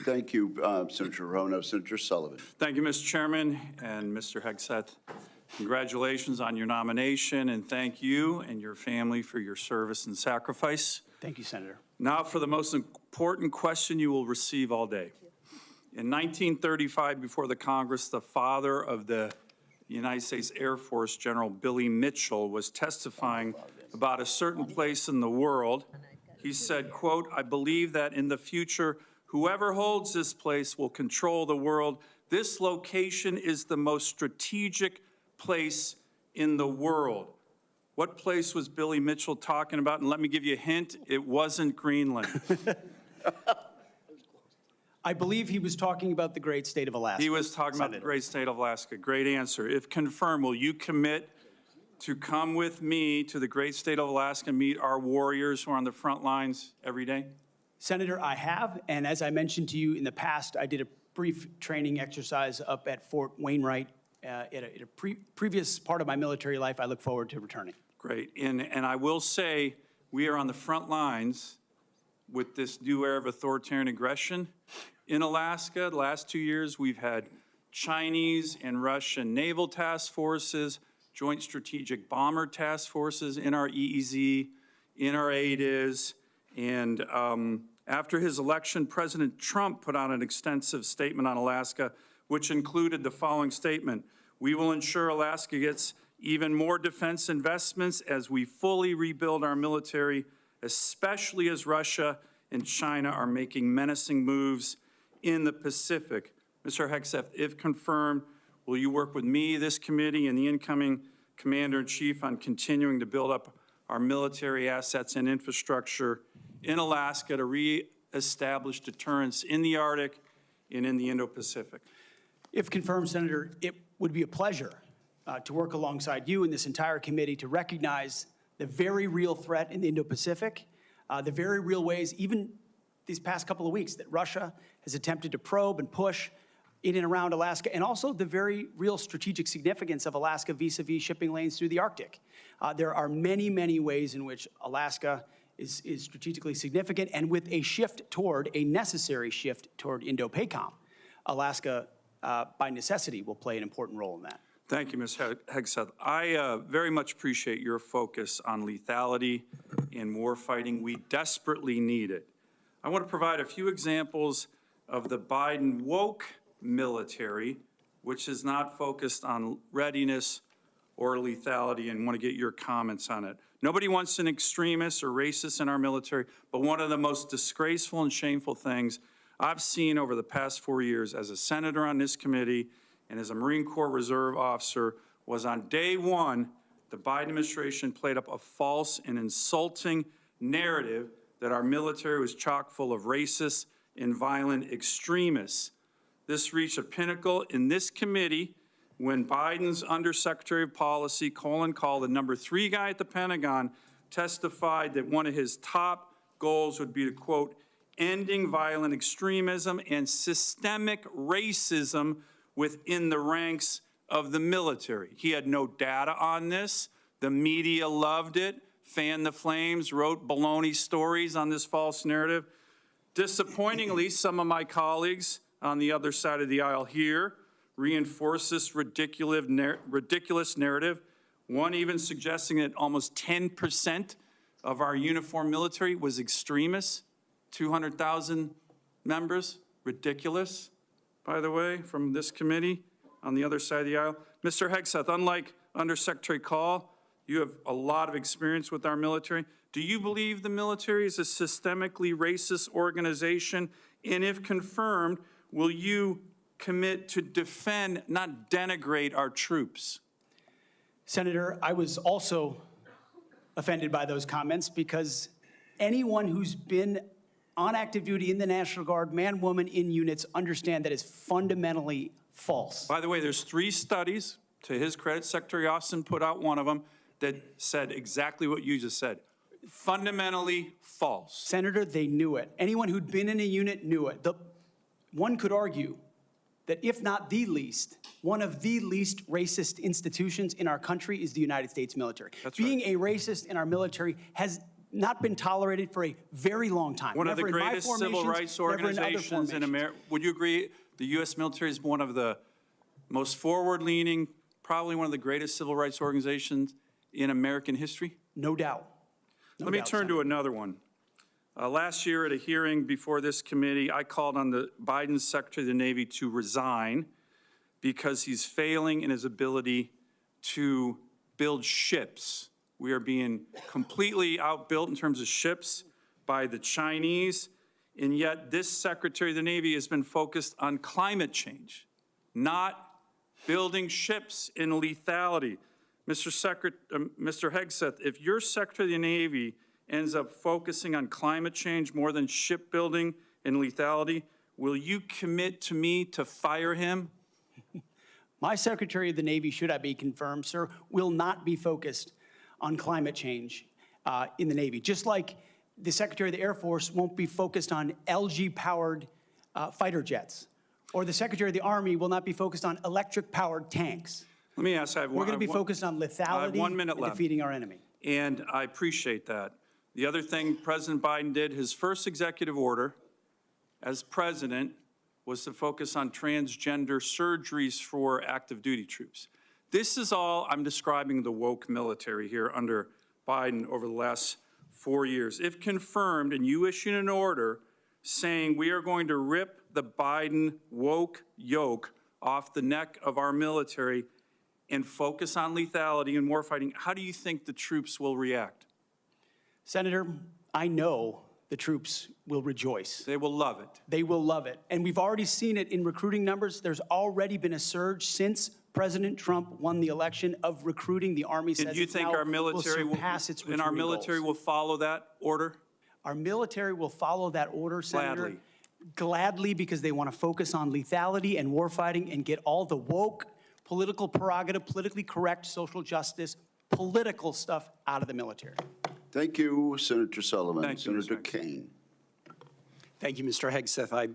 Thank you, Senator Rono. Senator Sullivan. Thank you, Mr. Chairman and Mr. Hegseth. Congratulations on your nomination, and thank you and your family for your service and sacrifice. Thank you, Senator. Now for the most important question you will receive all day. In 1935, before the Congress, the father of the United States Air Force, General Billy Mitchell, was testifying about a certain place in the world. He said, quote, "I believe that in the future, whoever holds this place will control the world. This location is the most strategic place in the world." What place was Billy Mitchell talking about? And let me give you a hint, it wasn't Greenland. I believe he was talking about the great state of Alaska. He was talking about the great state of Alaska. Great answer. If confirmed, will you commit to come with me to the great state of Alaska and meet our warriors who are on the front lines every day? Senator, I have, and as I mentioned to you in the past, I did a brief training exercise up at Fort Wainwright at a previous part of my military life. I look forward to returning. Great. And I will say we are on the front lines with this new era of authoritarian aggression in Alaska. The last 2 years, we've had Chinese and Russian naval task forces, joint strategic bomber task forces in our EEZ, in our ADIZ, and after his election, President Trump put out an extensive statement on Alaska, which included the following statement: "We will ensure Alaska gets even more defense investments as we fully rebuild our military, especially as Russia and China are making menacing moves in the Pacific." Mr. Hegseth, if confirmed, will you work with me, this committee, and the incoming Commander-in-Chief on continuing to build up our military assets and infrastructure in Alaska to reestablish deterrence in the Arctic and in the Indo-Pacific? If confirmed, Senator, it would be a pleasure to work alongside you and this entire committee to recognize the very real threat in the Indo-Pacific, the very real ways, even these past couple of weeks, that Russia has attempted to probe and push in and around Alaska, and also the very real strategic significance of Alaska vis-a-vis shipping lanes through the Arctic. There are many, many ways in which Alaska is strategically significant, and with a necessary shift toward Indo-PACOM, Alaska, by necessity, will play an important role in that. Thank you, Ms. Hegseth. I very much appreciate your focus on lethality in warfighting. We desperately need it. I want to provide a few examples of the Biden woke military, which is not focused on readiness or lethality, and want to get your comments on it. Nobody wants an extremist or racist in our military, but one of the most disgraceful and shameful things I've seen over the past 4 years as a senator on this committee and as a Marine Corps Reserve officer was on day one, the Biden administration played up a false and insulting narrative that our military was chock full of racist and violent extremists. This reached a pinnacle in this committee when Biden's Undersecretary of Policy, Colin Kahl, the #3 guy at the Pentagon, testified that one of his top goals would be to, quote, "ending violent extremism and systemic racism within the ranks of the military." He had no data on this. The media loved it, fanned the flames, wrote baloney stories on this false narrative. Disappointingly, some of my colleagues on the other side of the aisle here reinforce this ridiculous narrative, one even suggesting that almost 10% of our uniformed military was extremists, 200,000 members, ridiculous, by the way, from this committee on the other side of the aisle. Mr. Hegseth, unlike Undersecretary Kahl, you have a lot of experience with our military. Do you believe the military is a systemically racist organization? And if confirmed, will you commit to defend, not denigrate, our troops? Senator, I was also offended by those comments because anyone who's been on active duty in the National Guard, man, woman, in units, understand that is fundamentally false. By the way, there's 3 studies, to his credit, Secretary Austin put out one of them, that said exactly what you just said. Fundamentally false. Senator, they knew it. Anyone who'd been in a unit knew it. One could argue that if not the least, one of the least racist institutions in our country is the United States military. That's Being right. a racist in our military has not been tolerated for a very long time. One of the Never in my greatest civil formations, rights never in other organizations in formations. America. Would you agree the U.S. military is one of the most forward-leaning, probably one of the greatest civil rights organizations in American history? No doubt. No Let me doubt, turn Senator. to another one. Last year at a hearing before this committee, I called on the Biden Secretary of the Navy to resign because he's failing in his ability to build ships. We are being completely outbuilt in terms of ships by the Chinese, and yet this Secretary of the Navy has been focused on climate change, not building ships in lethality. Mr. Hegseth, if your Secretary of the Navy ends up focusing on climate change more than shipbuilding and lethality, will you commit to me to fire him? My Secretary of the Navy, should I be confirmed, sir, will not be focused on climate change in the Navy, just like the Secretary of the Air Force won't be focused on LG-powered fighter jets, or the Secretary of the Army will not be focused on electric-powered tanks. Let me ask, We're going to be focused on lethality 1 minute and left. defeating our enemy. And I appreciate that. The other thing President Biden did, his first executive order as president, was to focus on transgender surgeries for active duty troops. This is all I'm describing the woke military here under Biden over the last 4 years. If confirmed and you issue an order saying we are going to rip the Biden woke yoke off the neck of our military and focus on lethality and warfighting, how do you think the troops will react? Senator, I know the troops will rejoice. They will love it. They will love it. And we've already seen it in recruiting numbers. There's already been a surge since President Trump won the election of recruiting. The Army says And do you think our military will surpass its and our recruiting military goals. will follow that order? Our military will follow that order, Senator. Gladly. Gladly, because they want to focus on lethality and warfighting and get all the woke, political prerogative, politically correct, social justice, political stuff out of the military. Thank you, Senator Sullivan. Thank you, Mr. Senator Hegseth. Kane. Thank you, Mr. Hegseth. I